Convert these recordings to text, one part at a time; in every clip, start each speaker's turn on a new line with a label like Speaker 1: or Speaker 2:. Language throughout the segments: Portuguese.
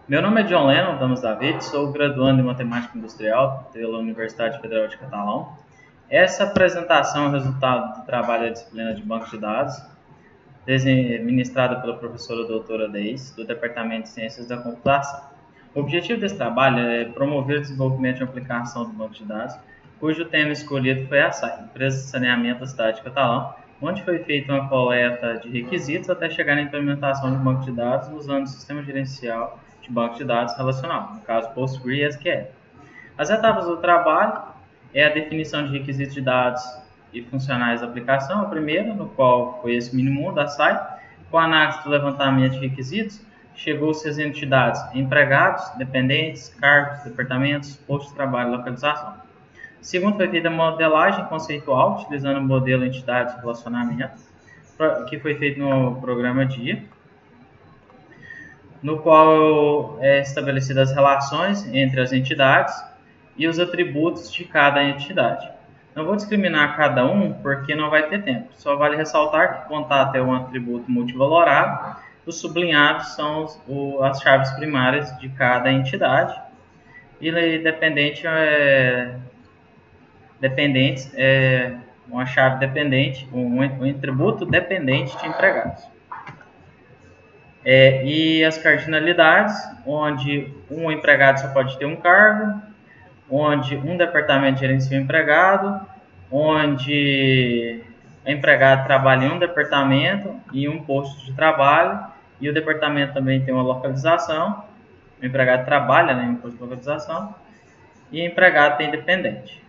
Speaker 1: Meu nome é John Lennon Damas David, sou graduando em Matemática Industrial pela Universidade Federal de Catalão. Essa apresentação é o resultado do trabalho da disciplina de Banco de Dados, ministrada pela professora doutora Deis, do Departamento de Ciências da Computação. O objetivo desse trabalho é promover o desenvolvimento de uma aplicação do Banco de Dados, cujo tema escolhido foi a SAI, Empresa de Saneamento da Cidade de Catalão, onde foi feita uma coleta de requisitos até chegar na implementação de um banco de dados usando o sistema gerencial de banco de dados relacional, no caso PostgreSQL. As etapas do trabalho é a definição de requisitos de dados e funcionais da aplicação, a primeira, no qual foi esse mínimo da SAI, com a análise do levantamento de requisitos, chegou-se às entidades empregados, dependentes, cargos, departamentos, posto de trabalho e localização. Segundo, foi feita a modelagem conceitual, utilizando o modelo entidade de relacionamento, que foi feito no programa DIA, no qual é estabelecidas as relações entre as entidades e os atributos de cada entidade. Não vou discriminar cada um porque não vai ter tempo. Só vale ressaltar que contato é um atributo multivalorado. Os sublinhados são as chaves primárias de cada entidade. E dependentes é uma chave dependente, um atributo dependente de empregados. E as cardinalidades, onde um empregado só pode ter um cargo, onde um departamento gerencia o empregado, onde o empregado trabalha em um departamento e um posto de trabalho, e o departamento também tem uma localização, o empregado trabalha em um posto de localização, e o empregado tem dependente.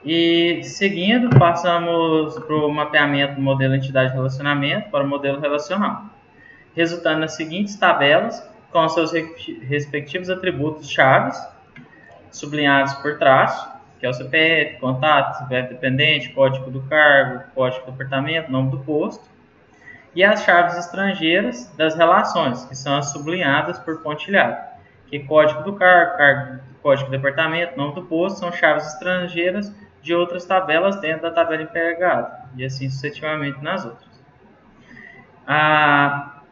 Speaker 1: E seguindo, passamos para o mapeamento do modelo entidade de relacionamento para o modelo relacional, resultando nas seguintes tabelas com seus respectivos atributos chaves, sublinhados por traço, que é o CPF, contato, CPF dependente, código do cargo, código do departamento, nome do posto, e as chaves estrangeiras das relações, que são as sublinhadas por pontilhado, que código do cargo, código do departamento, nome do posto, são chaves estrangeiras de outras tabelas dentro da tabela empregada, e assim sucessivamente nas outras.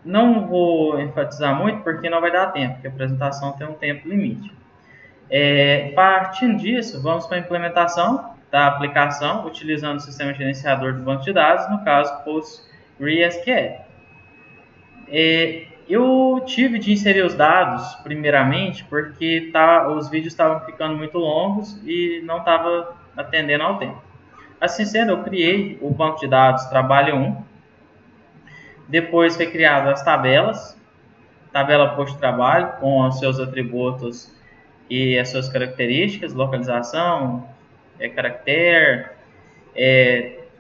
Speaker 1: Não vou enfatizar muito porque não vai dar tempo, porque a apresentação tem um tempo limite. Partindo disso, vamos para a implementação da aplicação utilizando o sistema gerenciador do banco de dados, no caso PostgreSQL. Eu tive de inserir os dados primeiramente porque os vídeos estavam ficando muito longos e não estava atendendo ao tempo. Assim sendo, eu criei o banco de dados Trabalho 1. Depois foi criado as tabelas, tabela posto de trabalho com os seus atributos e as suas características, localização, caractere,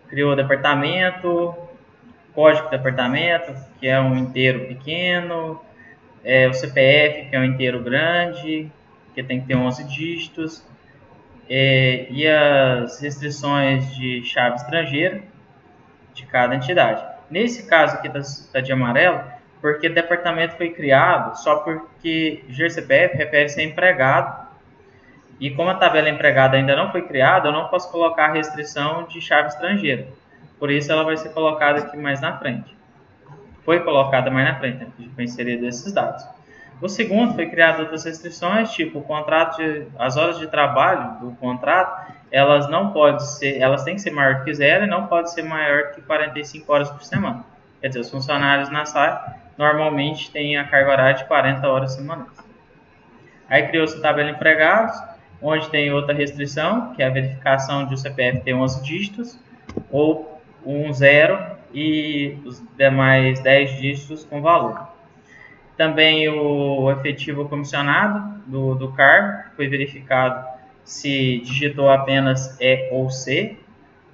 Speaker 1: criou o departamento, código do departamento, que é um inteiro pequeno, o CPF, que é um inteiro grande, que tem que ter 11 dígitos, e as restrições de chave estrangeira de cada entidade. Nesse caso aqui está de amarelo, porque o departamento foi criado só porque GCPF refere-se a empregado, e como a tabela empregada ainda não foi criada, eu não posso colocar a restrição de chave estrangeira. Por isso ela vai ser colocada aqui mais na frente. Foi colocada mais na frente, foi inserido esses dados. O segundo foi criado outras restrições, tipo as horas de trabalho do contrato, elas têm que ser maior que zero e não pode ser maior que 45 horas por semana. Quer dizer, os funcionários na SAI normalmente têm a carga horária de 40 horas semanais. Aí criou-se a tabela empregados, onde tem outra restrição, que é a verificação de o CPF ter 11 dígitos, ou um zero e os demais 10 dígitos com valor. Também o efetivo comissionado do cargo foi verificado se digitou apenas E ou C,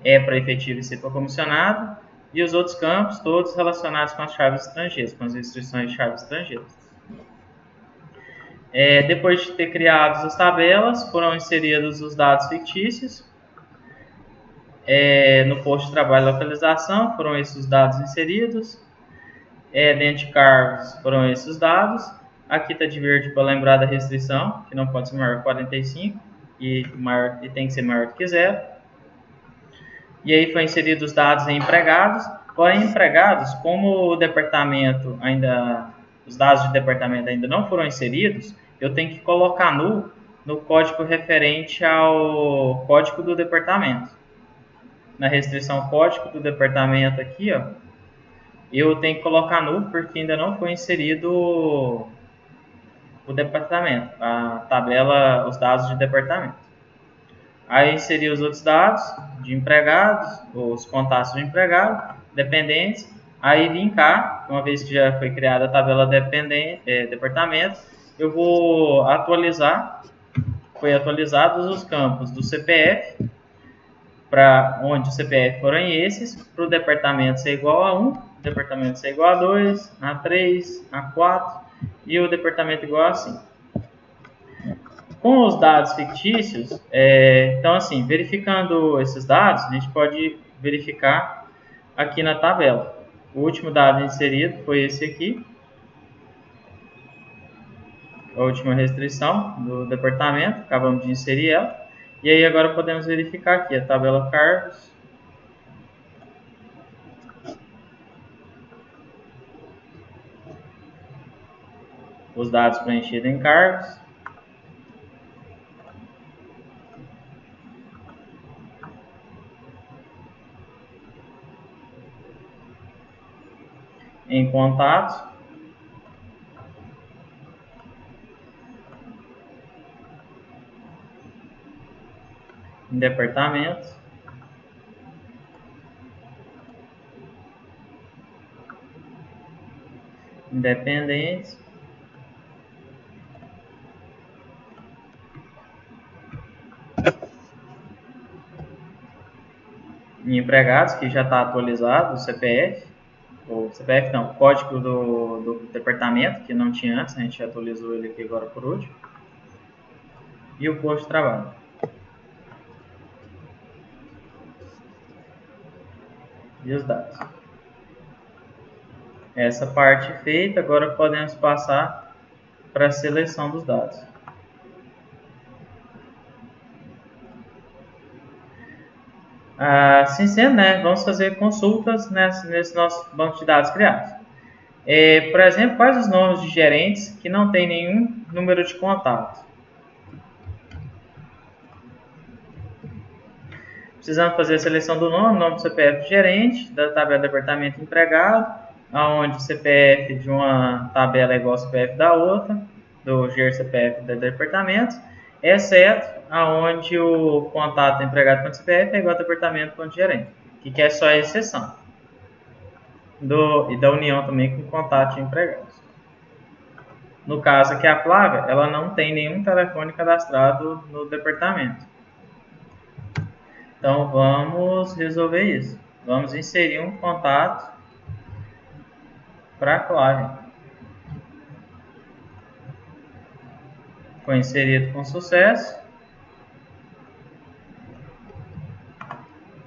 Speaker 1: E para efetivo e C para comissionado, e os outros campos todos relacionados com as chaves estrangeiras, com as restrições de chaves estrangeiras. Depois de ter criado as tabelas, foram inseridos os dados fictícios. No posto de trabalho e localização, foram esses os dados inseridos. Dentro de cargos, foram esses dados. Aqui está de verde para lembrar da restrição, que não pode ser maior que 45 e tem que ser maior do que zero. E aí foi inseridos os dados em empregados. Porém, empregados, como o departamento os dados de departamento ainda não foram inseridos, eu tenho que colocar no código referente ao código do departamento. Na restrição código do departamento aqui, ó, eu tenho que colocar null porque ainda não foi inserido o departamento, a tabela, os dados de departamento. Aí inserir os outros dados de empregados, os contatos do empregado, dependentes. Aí linkar, uma vez que já foi criada a tabela departamento, eu vou atualizar. Foi atualizados os campos do CPF, para onde o CPF foram esses, para o departamento ser igual a 1, o departamento ser igual a 2, a 3, a 4 e o departamento igual a 5. Com os dados fictícios, então assim, verificando esses dados, a gente pode verificar aqui na tabela. O último dado inserido foi esse aqui, a última restrição do departamento, acabamos de inserir ela. E aí agora podemos verificar aqui a tabela cargos, os dados preenchidos em cargos, em contatos, em departamentos, independentes, em empregados, que já está atualizado o CPF, ou CPF não, o código do departamento, que não tinha antes, a gente atualizou ele aqui agora por último, e o posto de trabalho. E os dados. Essa parte feita, agora podemos passar para a seleção dos dados. Assim sendo, né, vamos fazer consultas nesse nosso banco de dados criado. Por exemplo, quais os nomes de gerentes que não tem nenhum número de contato? Precisamos fazer a seleção do nome do CPF do gerente, da tabela departamento empregado, onde o CPF de uma tabela é igual ao CPF da outra, do GER-CPF do departamento, exceto aonde o contato empregado com o CPF é igual ao departamento com o gerente, que é só a exceção. E da união também com contato de empregados. No caso aqui, a Flávia, ela não tem nenhum telefone cadastrado no departamento. Então, vamos resolver isso. Vamos inserir um contato para a Flávia. Foi inserido com sucesso.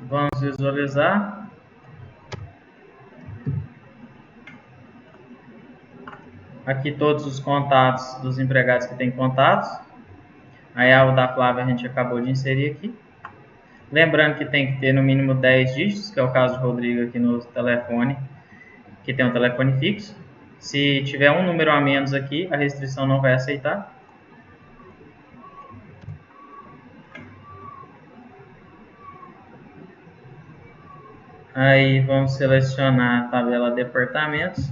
Speaker 1: Vamos visualizar. Aqui todos os contatos dos empregados que têm contatos. Aí o da Flávia a gente acabou de inserir aqui. Lembrando que tem que ter no mínimo 10 dígitos, que é o caso de Rodrigo aqui no telefone, que tem um telefone fixo. Se tiver um número a menos aqui, a restrição não vai aceitar. Aí vamos selecionar a tabela departamentos.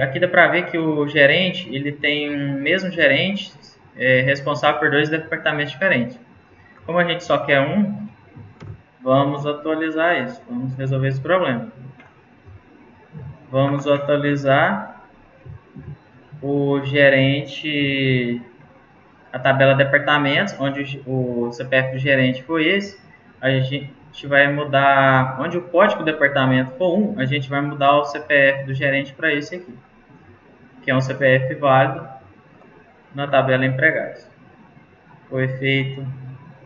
Speaker 1: Aqui dá para ver que o gerente, ele tem um mesmo gerente responsável por 2 departamentos diferentes. Como a gente só quer um, vamos atualizar isso, vamos resolver esse problema. Vamos atualizar o gerente, a tabela departamentos, onde o CPF do gerente foi esse, a gente vai mudar, onde o código do departamento for 1, a gente vai mudar o CPF do gerente para esse aqui, que é um CPF válido na tabela empregados. Foi feita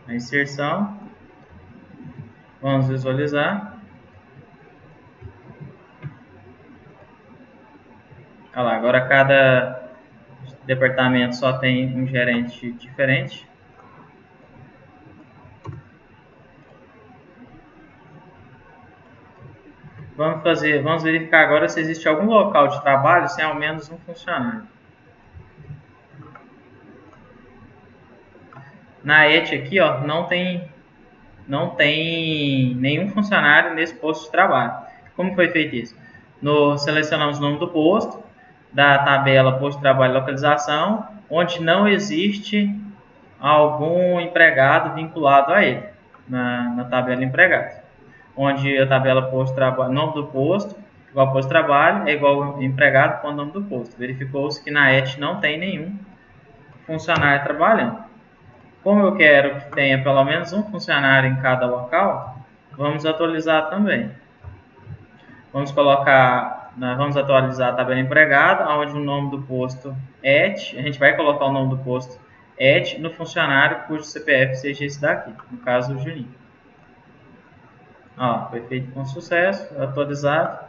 Speaker 1: a inserção. Vamos visualizar. Olha lá, agora cada departamento só tem um gerente diferente. Vamos verificar agora se existe algum local de trabalho sem ao menos um funcionário. Na ET aqui, ó, não tem nenhum funcionário nesse posto de trabalho. Como foi feito isso? Selecionamos o nome do posto, da tabela posto de trabalho e localização, onde não existe algum empregado vinculado a ele, na tabela empregados. Onde a tabela posto de trabalho, nome do posto, igual posto de trabalho, é igual empregado com o nome do posto. Verificou-se que na ET não tem nenhum funcionário trabalhando. Como eu quero que tenha pelo menos um funcionário em cada local, vamos atualizar também. Vamos atualizar a tabela empregada, onde o nome do posto ET, a gente vai colocar o nome do posto ET no funcionário cujo CPF seja esse daqui, no caso o Juninho. Ó, foi feito com sucesso, atualizado.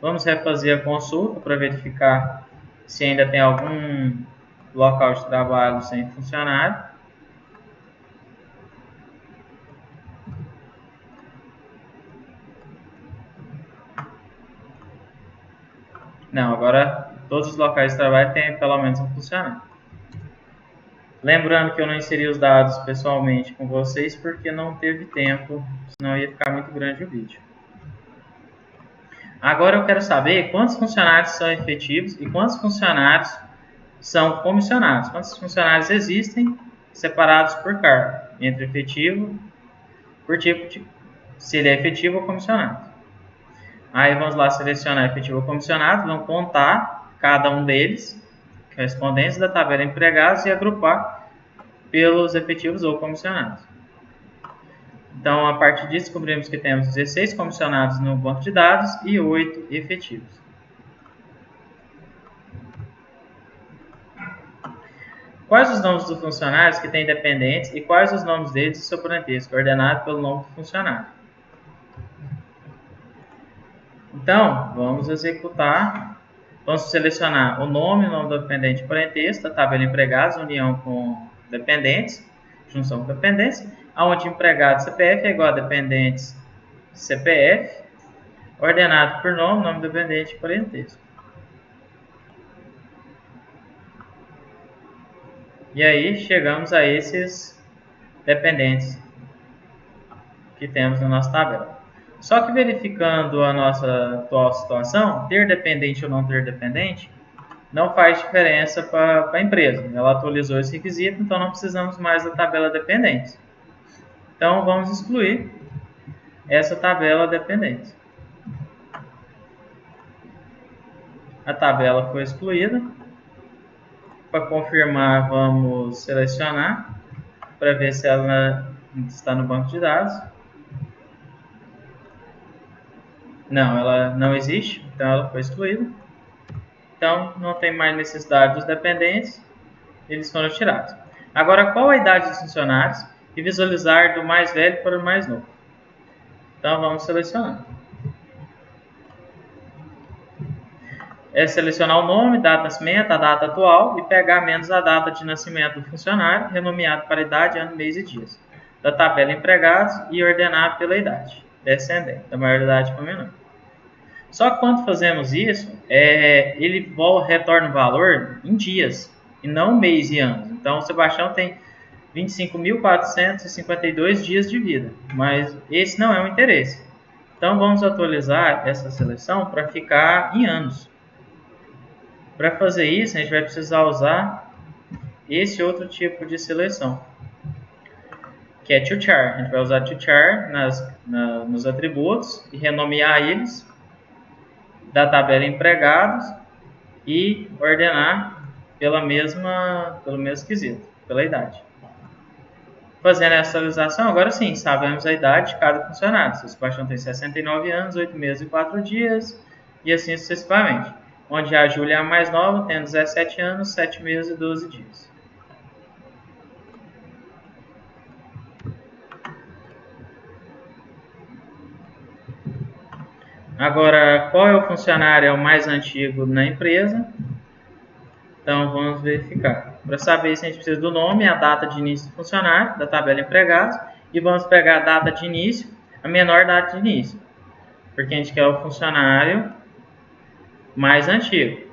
Speaker 1: Vamos refazer a consulta para verificar se ainda tem algum local de trabalho sem funcionário. Não, agora todos os locais de trabalho têm pelo menos um funcionário. Lembrando que eu não inseri os dados pessoalmente com vocês porque não teve tempo, senão ia ficar muito grande o vídeo. Agora eu quero saber quantos funcionários são efetivos e quantos funcionários são comissionados. Quantos funcionários existem separados por cargo, entre efetivo, por tipo, se ele é efetivo ou comissionado. Aí vamos lá selecionar efetivo ou comissionado, vamos contar cada um deles, correspondentes da tabela empregados, e agrupar pelos efetivos ou comissionados. Então, a partir disso, descobrimos que temos 16 comissionados no banco de dados e 8 efetivos. Quais os nomes dos funcionários que têm dependentes e quais os nomes deles e seu parentesco, ordenado pelo nome do funcionário? Então, vamos executar. Vamos selecionar o nome do dependente e parentesco, da tabela empregados, união com dependentes, junção com dependentes, onde empregado CPF é igual a dependentes CPF, ordenado por nome do dependente e parentesco. E aí chegamos a esses dependentes que temos na nossa tabela. Só que verificando a nossa atual situação, ter dependente ou não ter dependente, não faz diferença para a empresa. Ela atualizou esse requisito, então não precisamos mais da tabela dependentes. Então vamos excluir essa tabela dependentes. A tabela foi excluída. Para confirmar, vamos selecionar para ver se ela está no banco de dados. Não, ela não existe, então ela foi excluída. Então não tem mais necessidade dos dependentes, eles foram tirados. Agora, qual a idade dos funcionários? E visualizar do mais velho para o mais novo. Então vamos selecionar. É selecionar o nome, data de nascimento, a data atual e pegar menos a data de nascimento do funcionário, renomeado para idade, ano, mês e dias, da tabela empregados e ordenar pela idade, descendente, da maior idade para a menor. Só que quando fazemos isso, ele retorna o valor em dias, e não mês e anos. Então o Sebastião tem 25.452 dias de vida, mas esse não é o interesse. Então vamos atualizar essa seleção para ficar em anos. Para fazer isso, a gente vai precisar usar esse outro tipo de seleção, que é toChar. A gente vai usar toChar nos atributos e renomear eles da tabela empregados e ordenar pelo mesmo quesito, pela idade. Fazendo essa atualização, agora sim, sabemos a idade de cada funcionário. O Sebastião tem 69 anos, 8 meses e 4 dias, e assim sucessivamente. Onde a Júlia é a mais nova, tem 17 anos, 7 meses e 12 dias. Agora, qual é o funcionário mais antigo na empresa? Então, vamos verificar. Para saber isso, a gente precisa do nome, a data de início do funcionário, da tabela empregados, e vamos pegar a data de início, a menor data de início. porque a gente quer o funcionário mais antigo.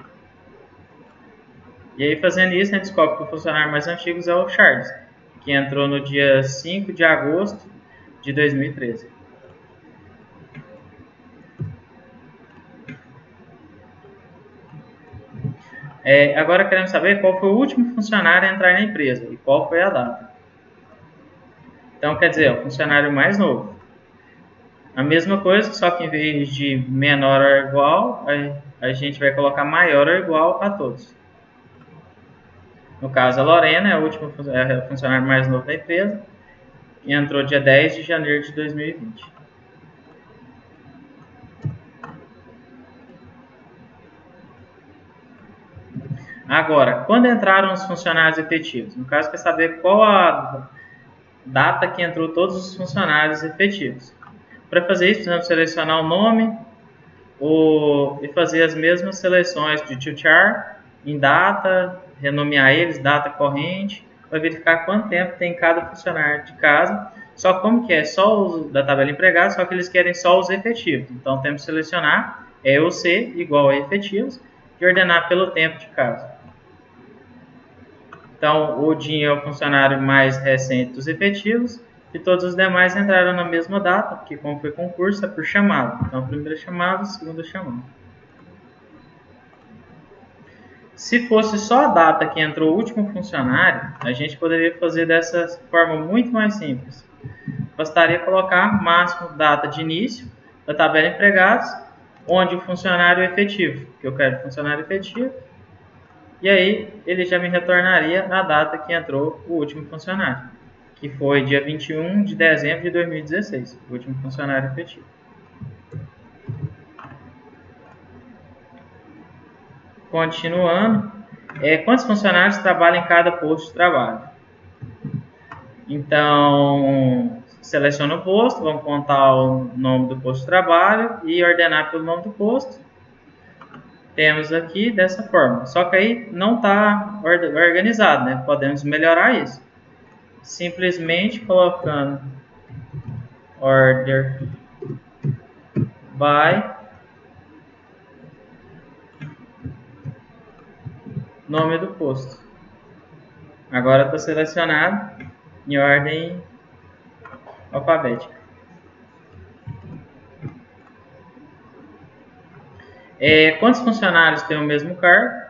Speaker 1: E aí, fazendo isso, a gente descobre que o funcionário mais antigo é o Charles, que entrou no dia 5 de agosto de 2013. Agora queremos saber qual foi o último funcionário a entrar na empresa e qual foi a data. Então, quer dizer, o funcionário mais novo. A mesma coisa, só que em vez de menor ou igual, a gente vai colocar maior ou igual a todos. No caso, a Lorena é o último funcionário mais novo da empresa e entrou dia 10 de janeiro de 2020. Agora, quando entraram os funcionários efetivos? No caso, quer saber qual a data que entrou todos os funcionários efetivos. Para fazer isso, precisamos selecionar o nome e fazer as mesmas seleções de char em data, renomear eles, data corrente, para verificar quanto tempo tem cada funcionário de casa. Só como que é só os da tabela empregado, só que eles querem só os efetivos. Então temos que selecionar EOC igual a efetivos e ordenar pelo tempo de casa. Então, o Jim é o funcionário mais recente dos efetivos e todos os demais entraram na mesma data, porque como foi concurso, é por chamada. Então, primeira chamada, segunda chamada. Se fosse só a data que entrou o último funcionário, a gente poderia fazer dessa forma muito mais simples. Bastaria colocar máximo data de início da tabela empregados, onde o funcionário efetivo, que eu quero funcionário efetivo, e aí ele já me retornaria a data que entrou o último funcionário, que foi dia 21 de dezembro de 2016, o último funcionário efetivo. Continuando, quantos funcionários trabalham em cada posto de trabalho? Então, seleciona o posto, vamos contar o nome do posto de trabalho e ordenar pelo nome do posto. Temos aqui dessa forma, só que aí não está organizado, né? Podemos melhorar isso. Simplesmente colocando order by nome do posto. Agora está selecionado em ordem alfabética. Quantos funcionários têm o mesmo cargo?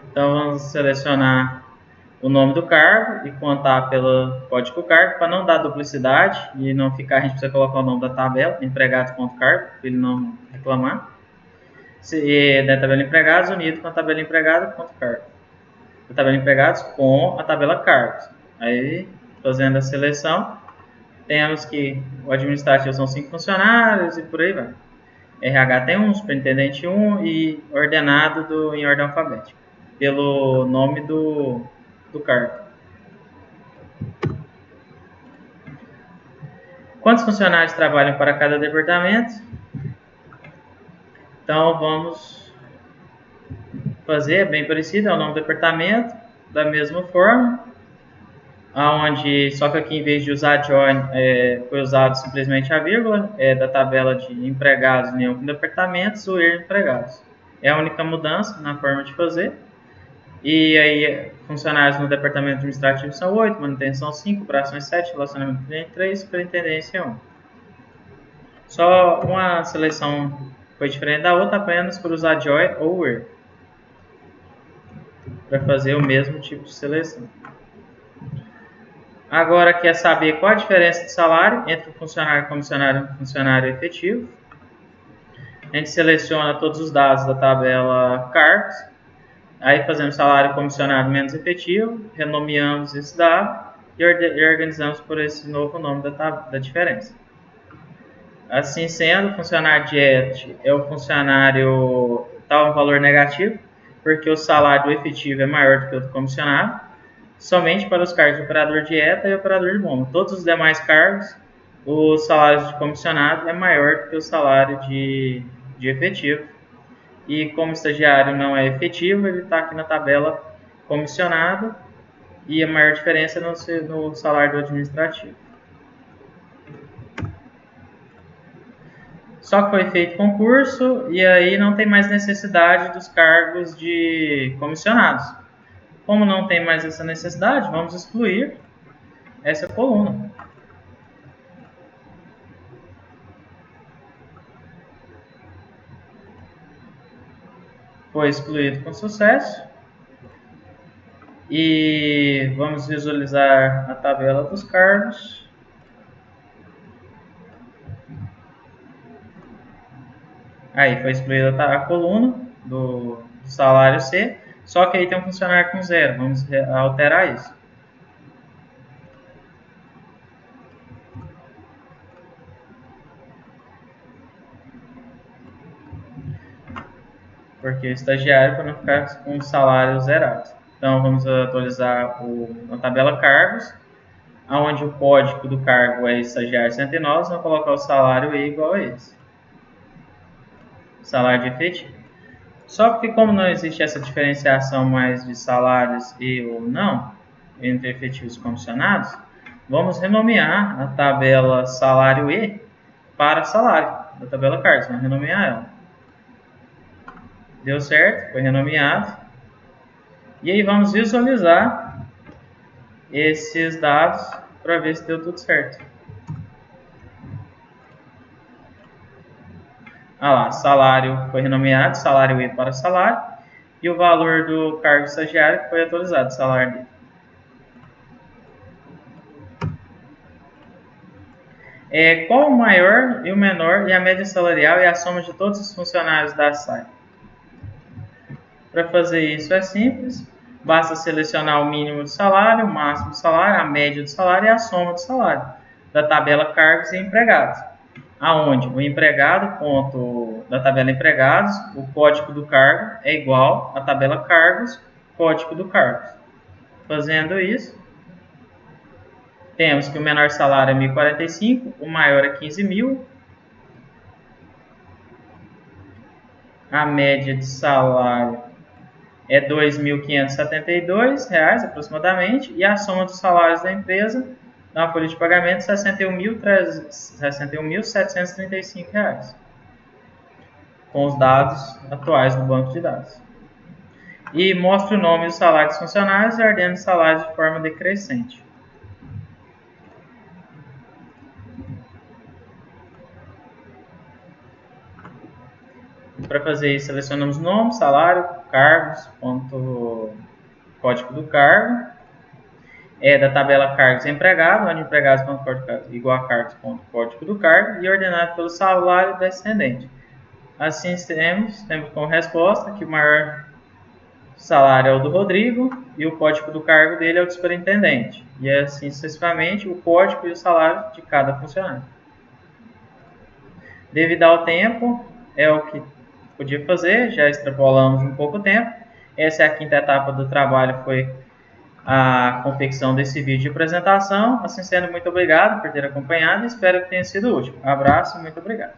Speaker 1: Então vamos selecionar o nome do cargo e contar pelo código cargo para não dar duplicidade e não ficar, a gente precisa colocar o nome da tabela, empregados.cargo, para ele não reclamar. Da tabela empregados unido com a tabela empregada.cargo. A tabela empregados com a tabela cargos. Aí, fazendo a seleção, temos que o administrativo são 5 funcionários e por aí vai. RH tem 1, superintendente 1 e ordenado em ordem alfabética, pelo nome do cargo. Quantos funcionários trabalham para cada departamento? Então, vamos fazer bem parecido, é o nome do departamento, da mesma forma, aonde só que aqui em vez de usar join, foi usado simplesmente a vírgula, da tabela de empregados união com departamentos, o empregados. É a única mudança na forma de fazer. E aí, funcionários no departamento administrativo são 8, manutenção 5, operações 7, relacionamento cliente 3, superintendência 1. Só uma seleção foi diferente da outra apenas por usar join ou where para fazer o mesmo tipo de seleção. Agora quer saber qual a diferença de salário entre o funcionário comissionário e o funcionário efetivo. A gente seleciona todos os dados da tabela cargos, aí fazemos salário comissionado menos efetivo, renomeamos esse dado e organizamos por esse novo nome da diferença. Assim sendo, o funcionário diet é o funcionário está um valor negativo, porque o salário efetivo é maior do que o do comissionado, somente para os cargos de operador dieta e operador de bomba. Todos os demais cargos, o salário de comissionado é maior do que o salário de efetivo. E como o estagiário não é efetivo, ele está aqui na tabela comissionado e a maior diferença é no salário do administrativo. Só que foi feito concurso e aí não tem mais necessidade dos cargos de comissionados. Como não tem mais essa necessidade, vamos excluir essa coluna. Foi excluído com sucesso. E vamos visualizar a tabela dos cargos. Aí foi excluída a coluna do salário C, só que aí tem um funcionário com 0. Vamos alterar isso. Porque estagiário para não ficar com o salário zerado. Então vamos atualizar na tabela cargos, onde o código do cargo é estagiário 109, vamos colocar o salário E igual a esse. Salário de efetivo. Só que como não existe essa diferenciação mais de salários E ou não, entre efetivos e comissionados, vamos renomear a tabela salário E para salário, da tabela cargos, vamos renomear ela. Deu certo, foi renomeado. E aí vamos visualizar esses dados para ver se deu tudo certo. Ah lá, salário foi renomeado, salário E para salário, e o valor do cargo estagiário foi atualizado, salário D. Qual o maior e o menor e a média salarial e a soma de todos os funcionários da SAI? Para fazer isso é simples, basta selecionar o mínimo de salário, o máximo de salário, a média do salário e a soma do salário da tabela cargos e empregados. Aonde o empregado, ponto da tabela empregados, o código do cargo é igual à tabela cargos, código do cargo. Fazendo isso, temos que o menor salário é 1.045, o maior é 15.000, a média de salário é R$ 2.572 aproximadamente, e a soma dos salários da empresa dá uma folha de pagamento de R$ 61.735, com os dados atuais do banco de dados. E mostra o nome e o salário dos funcionários e ordena os salários de forma decrescente. Para fazer isso, selecionamos nome, salário, cargos, código do cargo, da tabela cargos empregado, onde empregados igual a cargos, código do cargo, e ordenado pelo salário descendente. Assim temos como resposta que o maior salário é o do Rodrigo e o código do cargo dele é o do superintendente. E assim sucessivamente o código e o salário de cada funcionário. Devido ao tempo, é o que podia fazer, já extrapolamos um pouco o tempo. Essa é a quinta etapa do trabalho, foi a confecção desse vídeo de apresentação. Assim sendo, muito obrigado por ter acompanhado e espero que tenha sido útil. Abraço e muito obrigado.